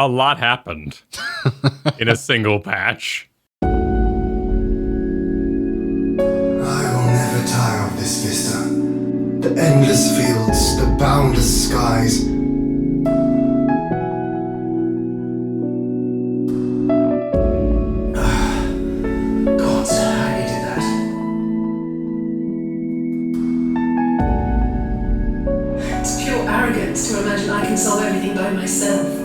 A lot happened in a single patch. I will never tire of this vista. The endless fields, the boundless skies. God, how you did that? It's pure arrogance to imagine I can solve everything by myself.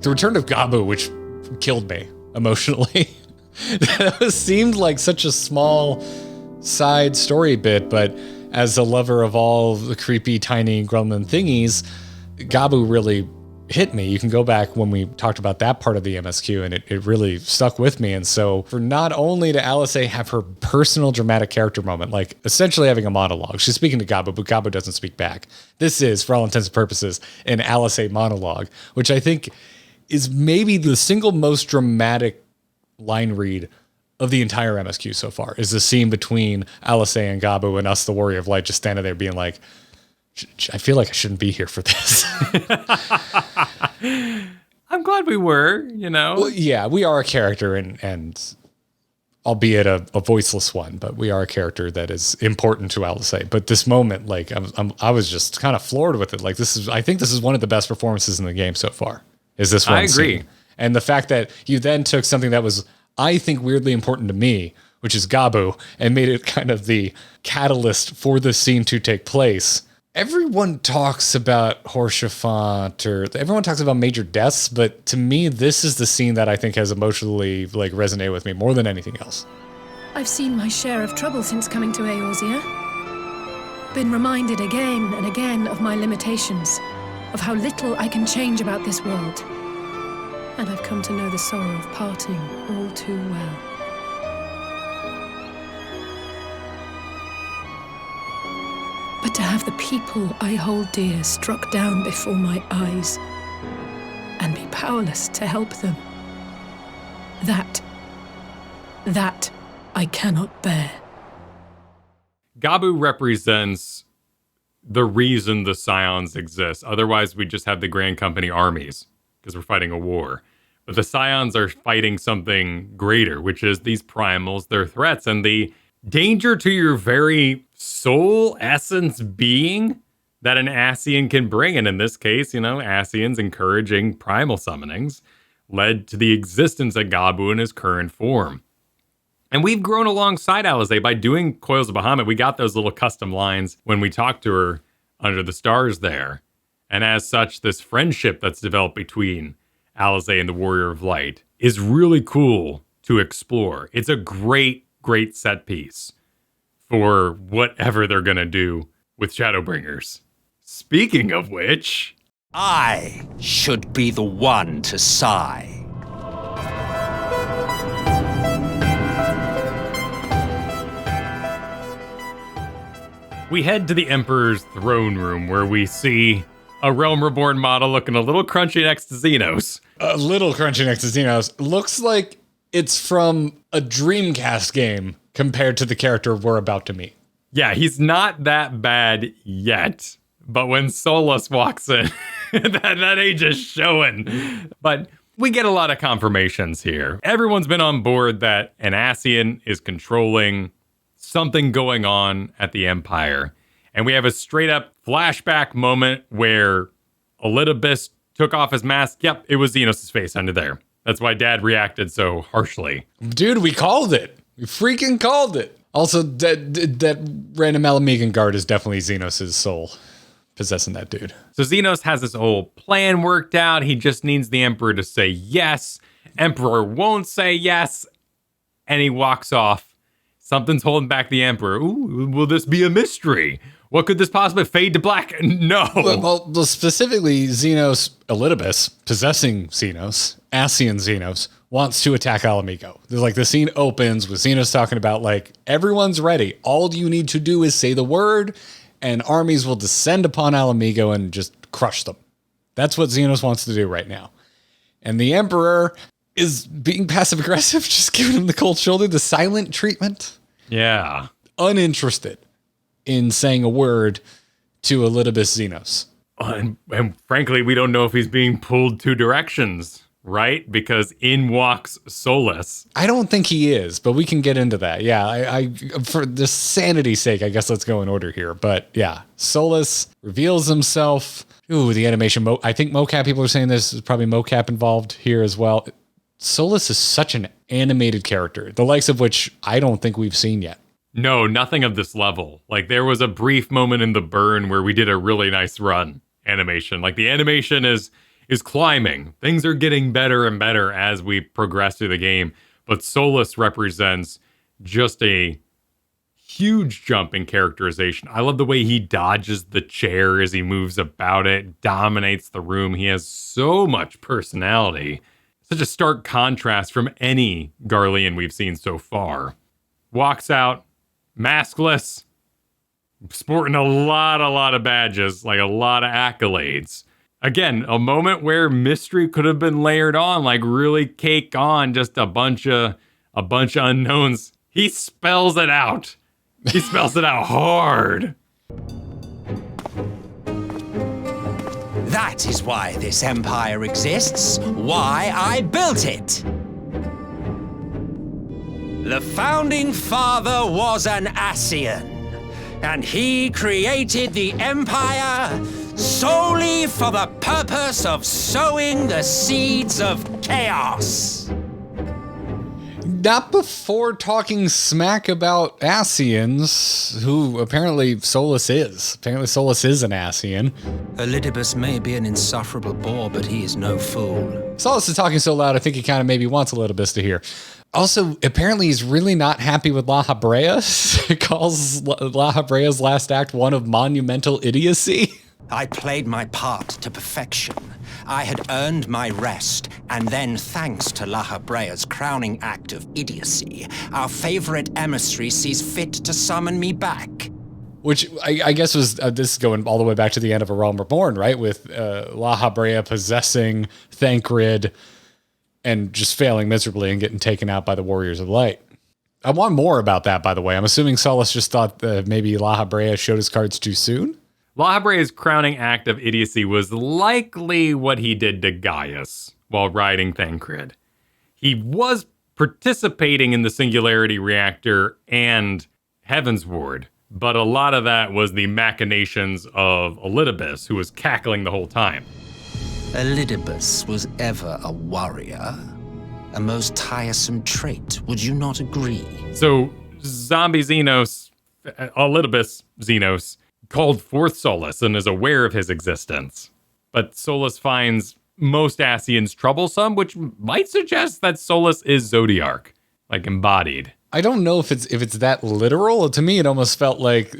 The return of Gabu, which killed me emotionally. That seemed like such a small side story bit, but as a lover of all the creepy, tiny gremlin thingies, Gabu really hit me. You can go back when we talked about that part of the MSQ, and it really stuck with me. And so for not only to Alisaie have her personal dramatic character moment, like essentially having a monologue, she's speaking to Gabu, but Gabu doesn't speak back. This is, for all intents and purposes, an Alisaie monologue, which I think is maybe the single most dramatic line read of the entire MSQ so far, is the scene between Alisaie and Gabu and us, the Warrior of Light, just standing there being like, I feel like I shouldn't be here for this. I'm glad we were, you know? Well, yeah, we are a character, and albeit a voiceless one, but we are a character that is important to Alisaie. But this moment, like, I was just kind of floored with it. Like, I think this is one of the best performances in the game so far. Is this one? I agree. Scene. And the fact that you then took something that was, I think, weirdly important to me, which is Gabu, and made it kind of the catalyst for this scene to take place. Everyone talks about Horshaphant, or everyone talks about major deaths, but to me, this is the scene that I think has emotionally resonated with me more than anything else. I've seen my share of trouble since coming to Eorzea. Been reminded again and again of my limitations, of how little I can change about this world. And I've come to know the sorrow of parting all too well. But to have the people I hold dear struck down before my eyes and be powerless to help them, that I cannot bear. Gabu represents the reason the Scions exist. Otherwise, we just have the Grand Company armies because we're fighting a war. But the Scions are fighting something greater, which is these primals, their threats, and the danger to your very soul, essence, being that an Ascian can bring. And in this case, Ascians encouraging primal summonings led to the existence of Gabu in his current form. And we've grown alongside Alisaie by doing Coils of Bahamut. We got those little custom lines when we talked to her under the stars there. And as such, this friendship that's developed between Alisaie and the Warrior of Light is really cool to explore. It's a great, great set piece for whatever they're going to do with Shadowbringers. Speaking of which, I should be the one to sigh. we head to the Emperor's throne room where we see a Realm Reborn model looking a little crunchy next to Xenos. A little crunchy next to Xenos. Looks like it's from a Dreamcast game compared to the character we're about to meet. Yeah, he's not that bad yet. But when Solus walks in, that age is showing. But we get a lot of confirmations here. Everyone's been on board that an Ascian is controlling something going on at the Empire. And we have a straight up flashback moment where Elidibus took off his mask. Yep, it was Xenos' face under there. That's why Dad reacted so harshly. Dude, we called it. We freaking called it. Also, that random Alamegan guard is definitely Xenos' soul possessing that dude. So Xenos has this whole plan worked out. He just needs the Emperor to say yes. Emperor won't say yes. And he walks off. Something's holding back the Emperor. Ooh, will this be a mystery? What could this possibly fade to black? No. Well, specifically, Elidibus, possessing Xenos, Ascian Xenos, wants to attack Alamigo. There's like the scene opens with Xenos talking about like, everyone's ready. All you need to do is say the word and armies will descend upon Alamigo and just crush them. That's what Xenos wants to do right now. And the Emperor is being passive aggressive, just giving him the cold shoulder, the silent treatment. Yeah. Uninterested in saying a word to Elidibus Xenos. And frankly, we don't know if he's being pulled two directions, right? Because in walks Solus. I don't think he is, but we can get into that. Yeah, I for the sanity's sake, I guess let's go in order here. But yeah, Solus reveals himself. Ooh, the animation. I think mocap people are saying this is probably mocap involved here as well. Solus is such an animated character, the likes of which I don't think we've seen yet. No, nothing of this level. Like there was a brief moment in the burn where we did a really nice run animation. Like the animation is climbing. Things are getting better and better as we progress through the game. But Solus represents just a huge jump in characterization. I love the way he dodges the chair as he moves about it, dominates the room. He has so much personality. Such a stark contrast from any Garlean we've seen so far. Walks out, maskless, sporting a lot of badges, like a lot of accolades. Again, a moment where mystery could have been layered on, like really cake on just a bunch of unknowns. He spells it out. He spells it out hard. That is why this empire exists, why I built it. The founding father was an Ascian, and he created the empire solely for the purpose of sowing the seeds of chaos. Not before talking smack about Ascians, who apparently Solus is. Apparently Solus is an Ascian. Elidibus may be an insufferable bore, but he is no fool. Solus is talking so loud, I think he kind of maybe wants Elidibus to hear. Also, apparently he's really not happy with La Habrea. He calls La Habrea's last act one of monumental idiocy. I played my part to perfection. I had earned my rest, and then thanks to La Habrea's crowning act of idiocy, our favorite emissary sees fit to summon me back. Which I guess was, this is going all the way back to the end of A Realm Reborn, right? With La Habrea possessing Thancred and just failing miserably and getting taken out by the Warriors of Light. I want more about that, by the way. I'm assuming Solus just thought that maybe La Habrea showed his cards too soon? La Habrea's crowning act of idiocy was likely what he did to Gaius while riding Thancred. He was participating in the Singularity Reactor and Heaven's Ward, but a lot of that was the machinations of Elidibus, who was cackling the whole time. Elidibus was ever a warrior. A most tiresome trait, would you not agree? So, Zombie Xenos, Elidibus Xenos, called forth Solus and is aware of his existence. But Solus finds most Ascians troublesome, which might suggest that Solus is Zodiarch, like embodied. I don't know if it's that literal. To me, it almost felt like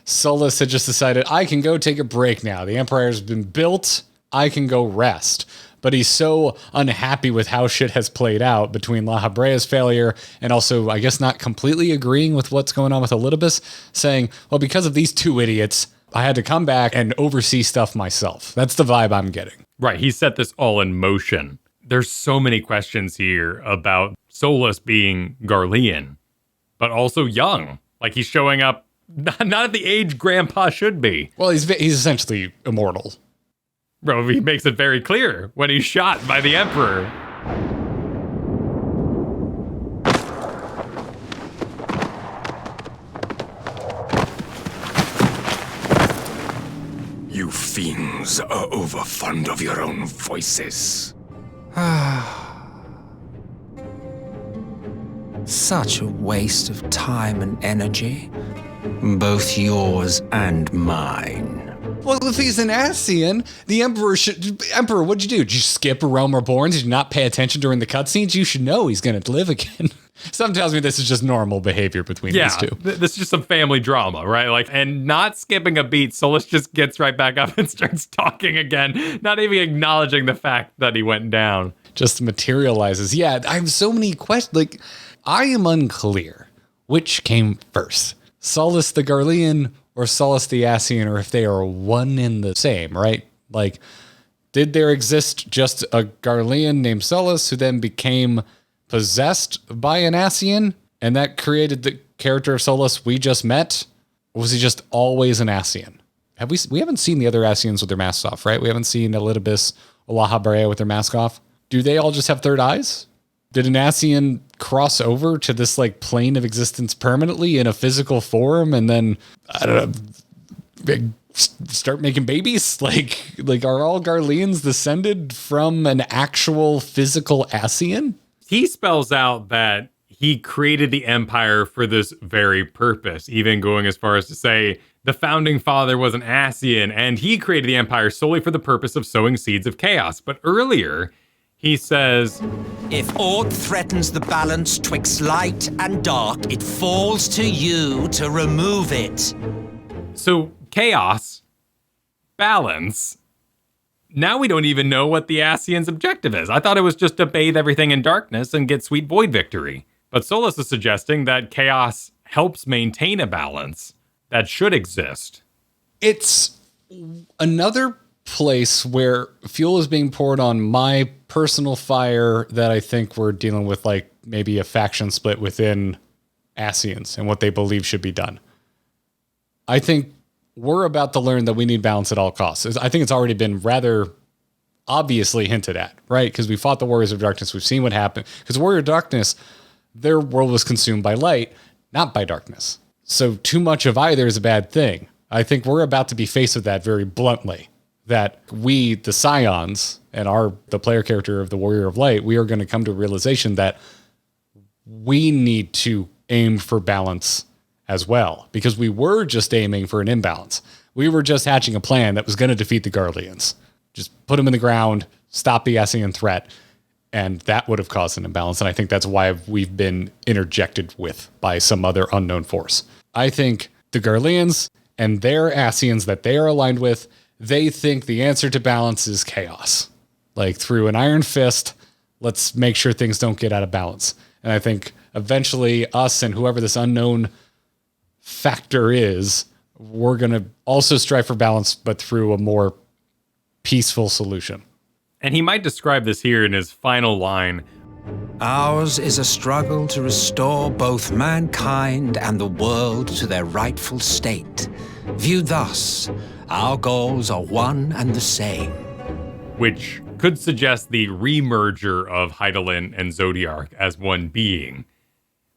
Solus had just decided, I can go take a break now. The Empire's been built. I can go rest. But he's so unhappy with how shit has played out between La Habrea's failure and also, I guess, not completely agreeing with what's going on with Elidibus, saying, well, because of these two idiots, I had to come back and oversee stuff myself. That's the vibe I'm getting. Right, he set this all in motion. there's so many questions here about Solus being Garlean, but also young. Like he's showing up not at the age Grandpa should be. Well, he's essentially immortal. Bro, he makes it very clear when he's shot by the Emperor. You fiends are overfond of your own voices. Such a waste of time and energy. Both yours and mine. Well, if he's an Ascian, the Emperor, what'd you do? Did you skip A Realm Reborn? Did you not pay attention during the cutscenes? You should know he's going to live again. Something tells me this is just normal behavior between these two. This is just some family drama, right? Like, and not skipping a beat, Solus just gets right back up and starts talking again, not even acknowledging the fact that he went down. Just materializes. Yeah, I have so many questions. Like, I am unclear which came first, Solus the Garlean or Solus the Ascian, or if they are one and the same, right? Like, did there exist just a Garlean named Solus who then became possessed by an Ascian, and that created the character of Solus we just met? Or was he just always an Ascian? We haven't seen the other Ascians with their masks off, right? We haven't seen Elidibus or Laha Barea with their mask off. Do they all just have third eyes? Did an Ascian cross over to this like plane of existence permanently in a physical form and then, I don't know, start making babies? Like are all Garleans descended from an actual physical Ascian? He spells out that he created the Empire for this very purpose, even going as far as to say the founding father was an Ascian and he created the Empire solely for the purpose of sowing seeds of chaos. But earlier, he says, if aught threatens the balance twixt light and dark, it falls to you to remove it. So chaos, balance. Now we don't even know what the Ascian's objective is. I thought it was just to bathe everything in darkness and get sweet void victory. But Solus is suggesting that chaos helps maintain a balance that should exist. It's another place where fuel is being poured on my personal fire that I think we're dealing with, like maybe a faction split within Ascians and what they believe should be done. I think we're about to learn that we need balance at all costs. I think it's already been rather obviously hinted at, right? Because we fought the Warriors of Darkness. We've seen what happened. Because Warrior of Darkness, their world was consumed by light, not by darkness. So too much of either is a bad thing. I think we're about to be faced with that very bluntly. That we, the Scions, and the player character of the Warrior of Light, we are going to come to a realization that we need to aim for balance as well. Because we were just aiming for an imbalance. We were just hatching a plan that was going to defeat the Garleans. Just put them in the ground, stop the Ascian threat, and that would have caused an imbalance. And I think that's why we've been interjected with by some other unknown force. I think the Garleans and their Ascians that they are aligned with, they think the answer to balance is chaos. Like through an iron fist, let's make sure things don't get out of balance. And I think eventually us and whoever this unknown factor is, we're going to also strive for balance, but through a more peaceful solution. And he might describe this here in his final line. Ours is a struggle to restore both mankind and the world to their rightful state. Viewed thus, our goals are one and the same. Which could suggest the remerger of Hydaelyn and Zodiark as one being,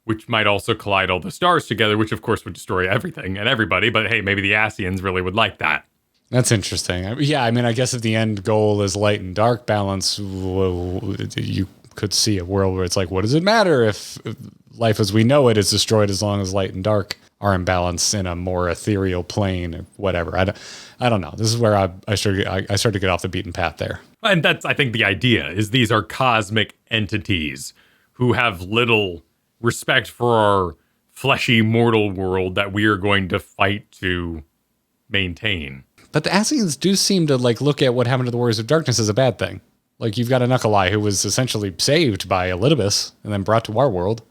which might also collide all the stars together, which of course would destroy everything and everybody, but hey, maybe the Ascians really would like that. That's interesting. Yeah, I mean, I guess if the end goal is light and dark balance, you could see a world where it's like, what does it matter if life as we know it is destroyed as long as light and dark are in balance in a more ethereal plane or whatever. I don't know. This is where I started to get off the beaten path there. And that's, I think, the idea is these are cosmic entities who have little respect for our fleshy mortal world that we are going to fight to maintain. But the Ascians do seem to like look at what happened to the Warriors of Darkness as a bad thing. Like you've got a Knuckle-Eye who was essentially saved by Elidibus and then brought to our world.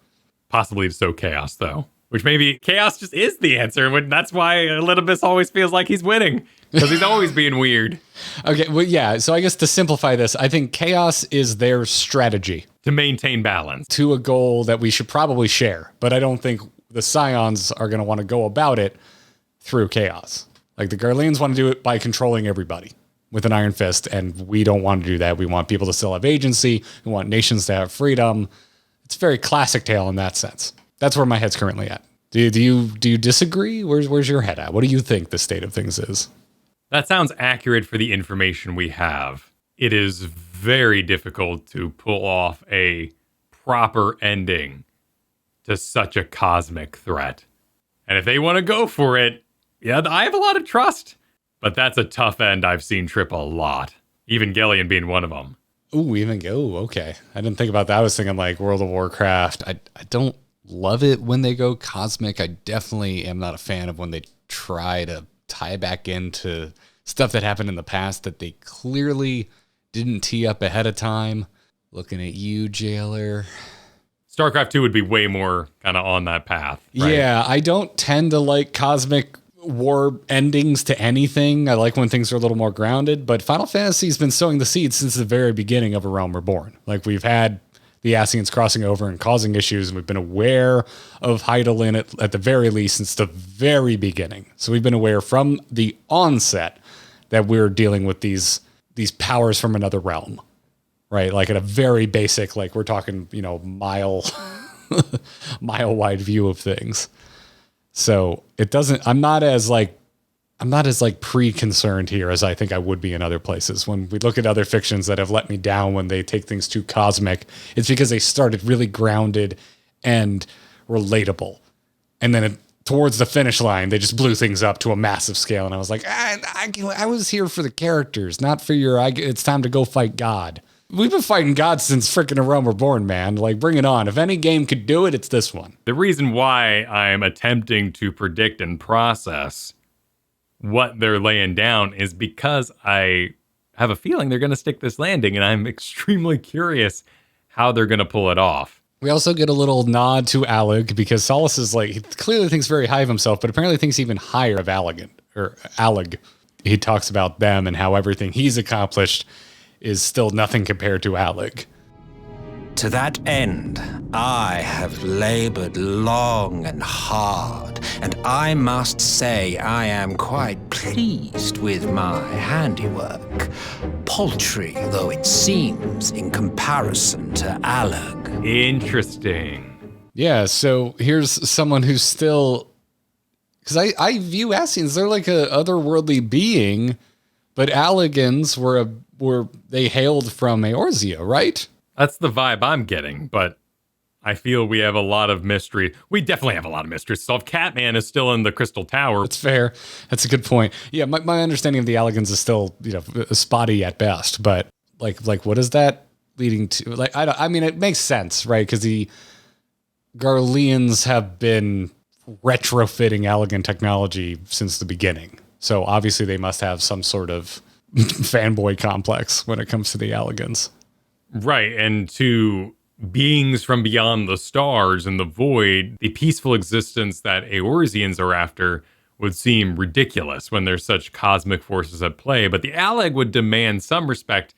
Possibly to sow chaos, though. Which maybe chaos just is the answer. And that's why Elidibus always feels like he's winning. Because he's always being weird. Okay, well, yeah. So I guess to simplify this, I think chaos is their strategy. To maintain balance. To a goal that we should probably share. But I don't think the Scions are going to want to go about it through chaos. Like the Garleans want to do it by controlling everybody with an iron fist. And we don't want to do that. We want people to still have agency. We want nations to have freedom. It's a very classic tale in that sense. That's where my head's currently at. Do you disagree? Where's your head at? What do you think the state of things is? That sounds accurate for the information we have. It is very difficult to pull off a proper ending to such a cosmic threat. And if they want to go for it, yeah, I have a lot of trust. But that's a tough end I've seen trip a lot. Even Gellion being one of them. Okay. I didn't think about that. I was thinking like World of Warcraft. I don't love it when they go cosmic. I definitely am not a fan of when they try to tie back into stuff that happened in the past that they clearly didn't tee up ahead of time. Looking at you, Jailer. StarCraft 2 would be way more kind of on that path. Right? Yeah, I don't tend to like cosmic war endings to anything. I like when things are a little more grounded, but Final Fantasy's been sowing the seeds since the very beginning of A Realm Reborn. Like we've had the Ascians crossing over and causing issues, and we've been aware of Hydaelyn at the very least since the very beginning. So we've been aware from the onset that we're dealing with these powers from another realm, right? Like at a very basic, like we're talking, mile wide view of things. So I'm not as pre-concerned here as I think I would be in other places. When we look at other fictions that have let me down when they take things too cosmic, it's because they started really grounded and relatable. And then towards the finish line, they just blew things up to a massive scale. And I was like, I was here for the characters, not for it's time to go fight God. We've been fighting God since freaking A Realm Reborn, man. Like, bring it on. If any game could do it, it's this one. The reason why I'm attempting to predict and process what they're laying down is because I have a feeling they're going to stick this landing, and I'm extremely curious how they're going to pull it off. We also get a little nod to Alec because Solus is like, he clearly thinks very high of himself, but apparently thinks even higher of Alec. He talks about them and how everything he's accomplished is still nothing compared to Alec. To that end, I have labored long and hard, and I must say I am quite pleased with my handiwork, paltry though it seems in comparison to Alec. Interesting. Yeah, so here's someone who's still... Because I view Ascians, they're like a otherworldly being, but Allegans they hailed from Eorzea, right? That's the vibe I'm getting, but I feel we have a lot of mystery. We definitely have a lot of mysteries to solve. Catman is still in the Crystal Tower. That's fair. That's a good point. Yeah, my understanding of the Allegans is still, spotty at best, but like what is that leading to? Like, I mean, it makes sense, right? Because the Garleans have been retrofitting Allegan technology since the beginning. So obviously they must have some sort of fanboy complex when it comes to the Allegans. Right, and to beings from beyond the stars and the void, the peaceful existence that Eorzeans are after would seem ridiculous when there's such cosmic forces at play. But the Alleg would demand some respect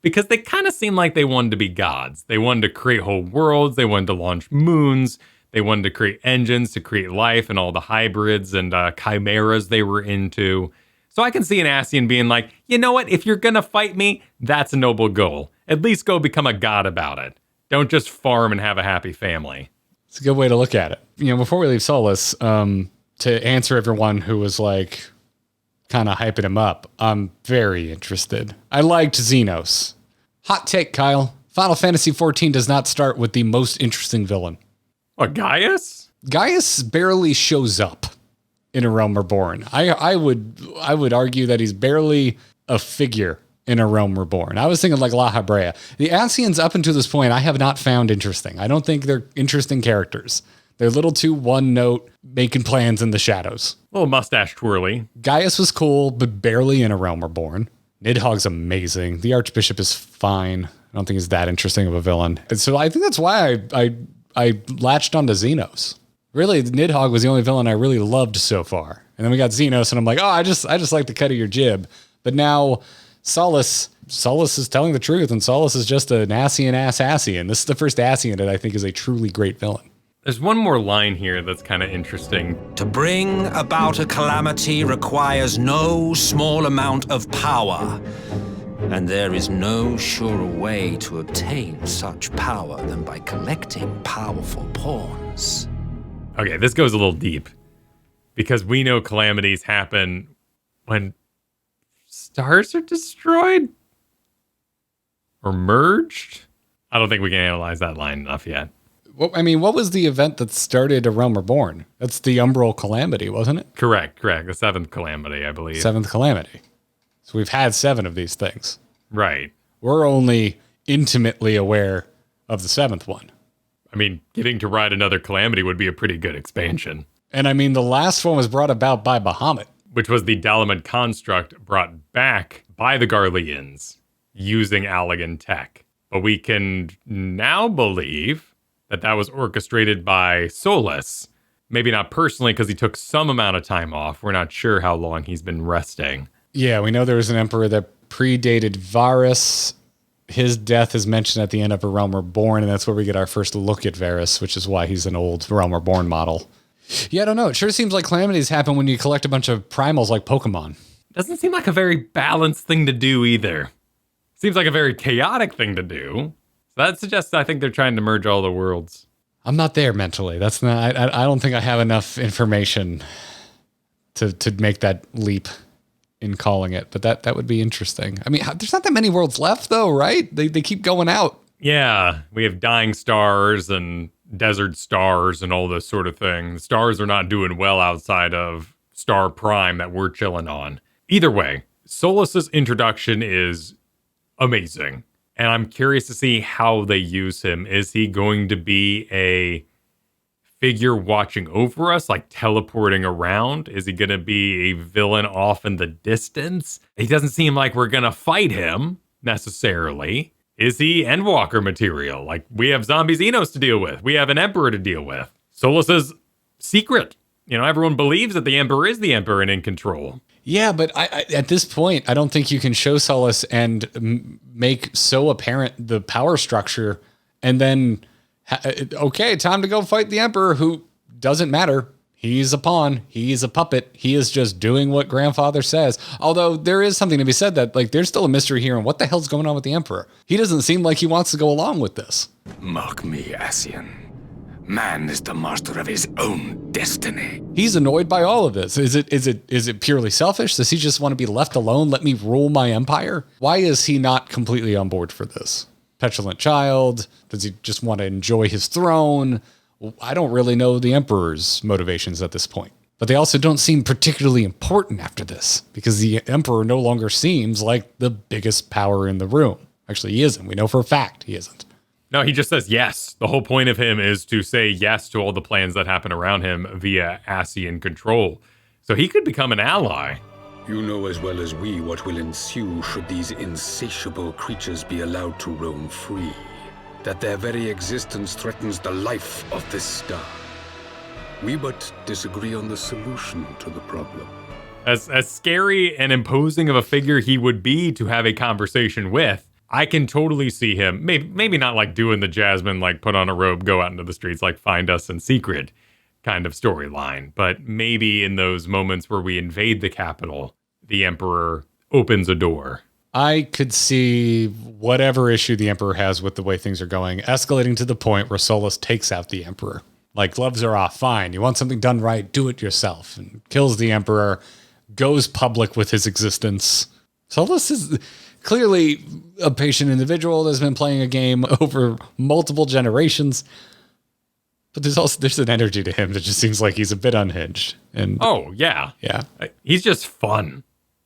because they kind of seem like they wanted to be gods. They wanted to create whole worlds. They wanted to launch moons. They wanted to create engines to create life and all the hybrids and chimeras they were into. So I can see an Ascian being like, you know what? If you're going to fight me, that's a noble goal. At least go become a god about it. Don't just farm and have a happy family. It's a good way to look at it. Before we leave Solus, to answer everyone who was like kind of hyping him up, I'm very interested. I liked Xenos. Hot take, Kyle. Final Fantasy XIV does not start with the most interesting villain. What, Gaius? Gaius barely shows up in A Realm Reborn. I would argue that he's barely a figure in A Realm Reborn. I was thinking like La Habrea. The Ascians up until this point, I have not found interesting. I don't think they're interesting characters. They're a little too one-note, making plans in the shadows. Little mustache twirly. Gaius was cool, but barely in A Realm Reborn. Nidhogg's amazing. The Archbishop is fine. I don't think he's that interesting of a villain. And so I think that's why I latched onto Xenos. Really, Nidhogg was the only villain I really loved so far. And then we got Xenos, and I'm like, oh, I just like the cut of your jib. But now Solus is telling the truth, and Solus is just an Ascian-ass Ascian. This is the first Ascian that I think is a truly great villain. There's one more line here that's kind of interesting. To bring about a calamity requires no small amount of power, and there is no surer way to obtain such power than by collecting powerful pawns. Okay, this goes a little deep because we know calamities happen when stars are destroyed or merged. I don't think we can analyze that line enough yet. Well, I mean, what was the event that started A Realm Reborn? That's the Umbral Calamity, wasn't it? Correct. The seventh calamity, I believe. Seventh Calamity. So we've had 7 of these things. Right. We're only intimately aware of the 7th one. I mean, getting to ride another calamity would be a pretty good expansion. And I mean, the last one was brought about by Bahamut. Which was the Dalamud construct brought back by the Garleans using Allagan tech. But we can now believe that was orchestrated by Solus. Maybe not personally, because he took some amount of time off. We're not sure how long he's been resting. Yeah, we know there was an emperor that predated Varus. His death is mentioned at the end of A Realm Reborn, and that's where we get our first look at Varus, which is why he's an old Realm Reborn model. Yeah, I don't know. It sure seems like calamities happen when you collect a bunch of primals like Pokemon. Doesn't seem like a very balanced thing to do either. Seems like a very chaotic thing to do. So that suggests I think they're trying to merge all the worlds. I'm not there mentally. That's not. I don't think I have enough information to make that leap in calling it. But that would be interesting. I mean, there's not that many worlds left, though, right? They keep going out. Yeah, we have dying stars and desert stars and all this sort of thing. The stars are not doing well outside of Star Prime that we're chilling on. Either way, Solus's introduction is amazing. And I'm curious to see how they use him. Is he going to be a figure watching over us, like teleporting around? Is he going to be a villain off in the distance? He doesn't seem like we're going to fight him necessarily. Is he Endwalker material? Like, we have zombie Xenos to deal with. We have an Emperor to deal with. Solus is secret. Everyone believes that the Emperor is the Emperor and in control. Yeah, but I at this point, I don't think you can show Solus and make so apparent the power structure and then, okay, time to go fight the Emperor, who doesn't matter. He's a pawn. He's a puppet. He is just doing what Grandfather says. Although there is something to be said that, like, there's still a mystery here on what the hell's going on with the Emperor. He doesn't seem like he wants to go along with this. Mark me, Ascian. Man is the master of his own destiny. He's annoyed by all of this. Is it purely selfish? Does he just want to be left alone? Let me rule my empire? Why is he not completely on board for this? Petulant child? Does he just want to enjoy his throne? I don't really know the Emperor's motivations at this point. But they also don't seem particularly important after this, because the Emperor no longer seems like the biggest power in the room. Actually, he isn't. We know for a fact he isn't. No, he just says yes. The whole point of him is to say yes to all the plans that happen around him via Ascian control. So he could become an ally. You know as well as we what will ensue should these insatiable creatures be allowed to roam free. That their very existence threatens the life of this star. We but disagree on the solution to the problem. As scary and imposing of a figure he would be to have a conversation with, I can totally see him, maybe not like doing the Jasmine, like put on a robe, go out into the streets, like find us in secret kind of storyline. But maybe in those moments where we invade the capital, the Emperor opens a door. I could see whatever issue the Emperor has with the way things are going escalating to the point where Solus takes out the Emperor. Like, gloves are off, fine. You want something done right, do it yourself. And kills the Emperor, goes public with his existence. Solus is clearly a patient individual that's been playing a game over multiple generations. But there's an energy to him that just seems like he's a bit unhinged. And oh, yeah. Yeah. He's just fun.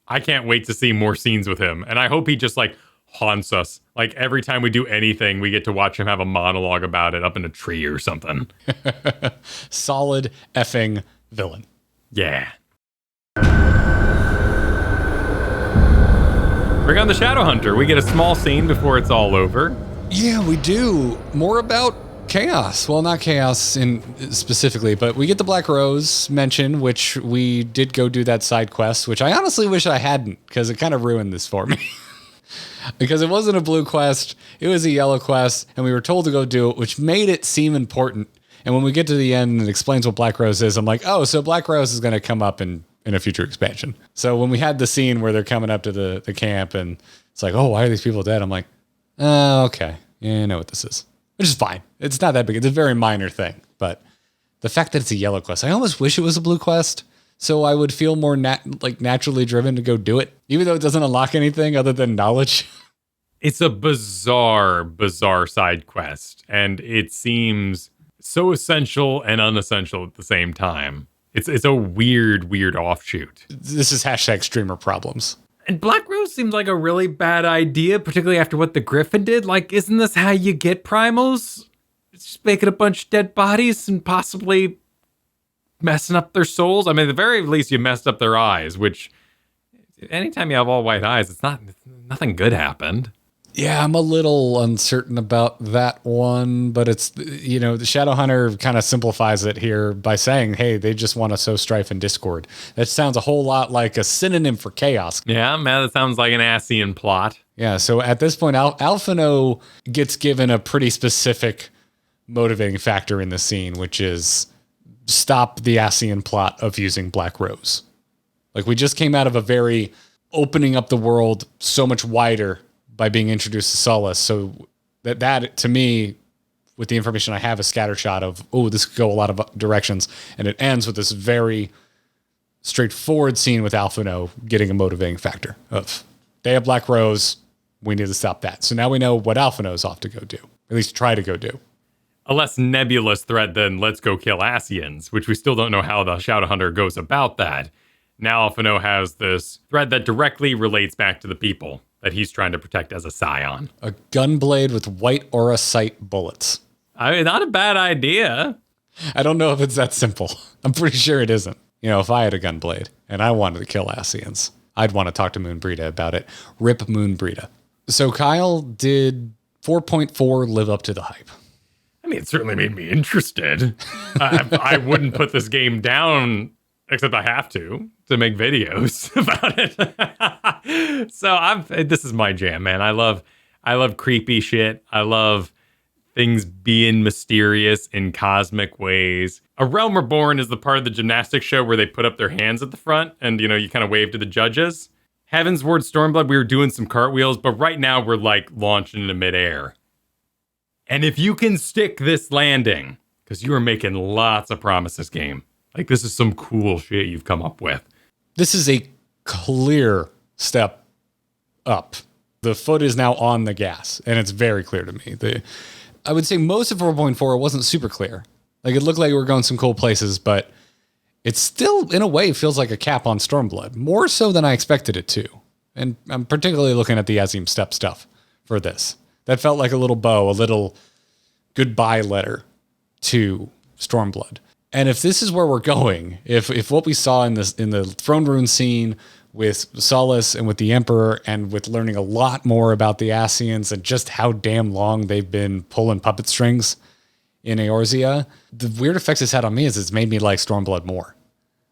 I can't wait to see more scenes with him. And I hope he just like haunts us. Like every time we do anything, we get to watch him have a monologue about it up in a tree or something. Solid effing villain. Yeah. Bring on the Shadow Hunter. We get a small scene before it's all over. Yeah, we do. More about Chaos. Well, not chaos in specifically, but we get the Black Rose mention, which we did go do that side quest, which I honestly wish I hadn't, because it kind of ruined this for me. Because it wasn't a blue quest, it was a yellow quest, and we were told to go do it, which made it seem important. And when we get to the end and it explains what Black Rose is, I'm like, oh, so Black Rose is going to come up in a future expansion. So when we had the scene where they're coming up to the camp and it's like, oh, why are these people dead? I'm like, oh, okay. Yeah, I know what this is. Which is fine. It's not that big. It's a very minor thing. But the fact that it's a yellow quest, I almost wish it was a blue quest so I would feel more naturally driven to go do it, even though it doesn't unlock anything other than knowledge. It's a bizarre side quest, and it seems so essential and unessential at the same time. It's a weird offshoot. This is hashtag streamer problems. And Black Rose seems like a really bad idea, particularly after what the Griffin did. Like, isn't this how you get primals? It's just making a bunch of dead bodies and possibly messing up their souls. I mean, at the very least, you messed up their eyes, which anytime you have all white eyes, nothing good happened. Yeah, I'm a little uncertain about that one, but it's, the Shadowhunter kind of simplifies it here by saying, hey, they just want to sow strife and discord. That sounds a whole lot like a synonym for chaos. Yeah, man, that sounds like an Ascian plot. Yeah, so at this point, Alphino gets given a pretty specific motivating factor in the scene, which is stop the Ascian plot of using Black Rose. Like, we just came out of a very opening up the world so much wider by being introduced to Solus. So that to me, with the information I have, a scattershot of, oh, this could go a lot of directions. And it ends with this very straightforward scene with Alphino getting a motivating factor of, they have Black Rose, we need to stop that. So now we know what Alphino's off to go do, at least try to go do. A less nebulous threat than let's go kill Ascians, which we still don't know how the Shadowhunter goes about that. Now Alphino has this threat that directly relates back to the people that he's trying to protect as a scion. A gunblade with white aura sight bullets. I mean, not a bad idea. I don't know if it's that simple. I'm pretty sure it isn't. If I had a gunblade and I wanted to kill Ascians, I'd want to talk to Moonbreeda about it. Rip Moonbreeda. So Kyle, did 4.4 live up to the hype? I mean, it certainly made me interested. I wouldn't put this game down, except I have to make videos about it. So this is my jam, man. I love creepy shit. I love things being mysterious in cosmic ways. A Realm Reborn is the part of the gymnastics show where they put up their hands at the front and, you kind of wave to the judges. Heaven's Ward Stormblood, we were doing some cartwheels, but right now we're like launching into midair. And if you can stick this landing, because you are making lots of promises, game. Like, this is some cool shit you've come up with. This is a clear step up. The foot is now on the gas, and it's very clear to me. I would say most of 4.4 wasn't super clear. Like, it looked like we were going some cool places, but it still, in a way, feels like a cap on Stormblood. More so than I expected it to. And I'm particularly looking at the Azim Step stuff for this. That felt like a little bow, a little goodbye letter to Stormblood. And if this is where we're going, if what we saw in the throne room scene with Solus and with the Emperor and with learning a lot more about the Ascians and just how damn long they've been pulling puppet strings in Eorzea, the weird effects it's had on me is it's made me like Stormblood more.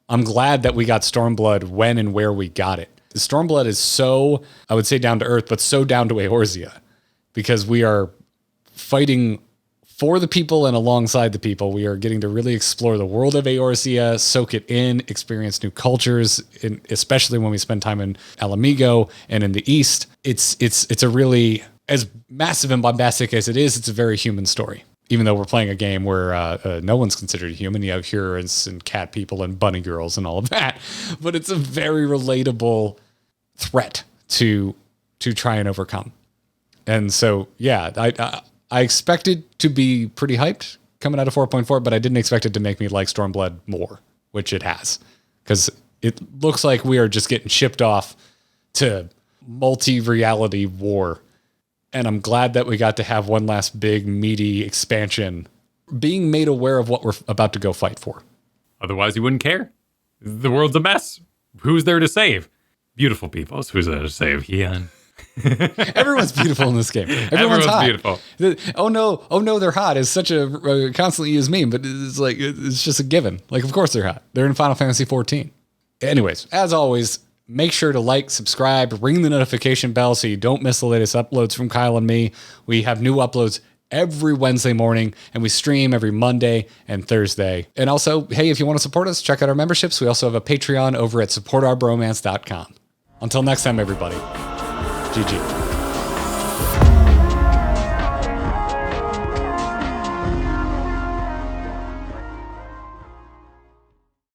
I'm glad that we got Stormblood when and where we got it. Stormblood is so, I would say down to earth, but so down to Eorzea because we are fighting for the people and alongside the people. We are getting to really explore the world of Eorzea, soak it in, experience new cultures, especially when we spend time in Alamigo and in the East. It's a really, as massive and bombastic as it is, it's a very human story. Even though we're playing a game where no one's considered human, you have Hurons and cat people and bunny girls and all of that. But it's a very relatable threat to try and overcome. And so, yeah, I expected to be pretty hyped coming out of 4.4, but I didn't expect it to make me like Stormblood more, which it has. Because it looks like we are just getting shipped off to multi-reality war. And I'm glad that we got to have one last big, meaty expansion, being made aware of what we're about to go fight for. Otherwise, you wouldn't care. The world's a mess. Who's there to save? Beautiful peoples. Who's there to save? Hian. Everyone's beautiful in this game. Everyone's hot. beautiful. Oh no, they're hot is such a constantly used meme, but it's like it's just a given. Like, of course they're hot. They're in Final Fantasy 14. Anyways, as always, make sure to like, subscribe, ring the notification bell so you don't miss the latest uploads from Kyle and me. We have new uploads every Wednesday morning, and we stream every Monday and Thursday. And also, hey, if you want to support us, check out our memberships. We also have a Patreon over at supportourbromance.com. Until next time, everybody. GG.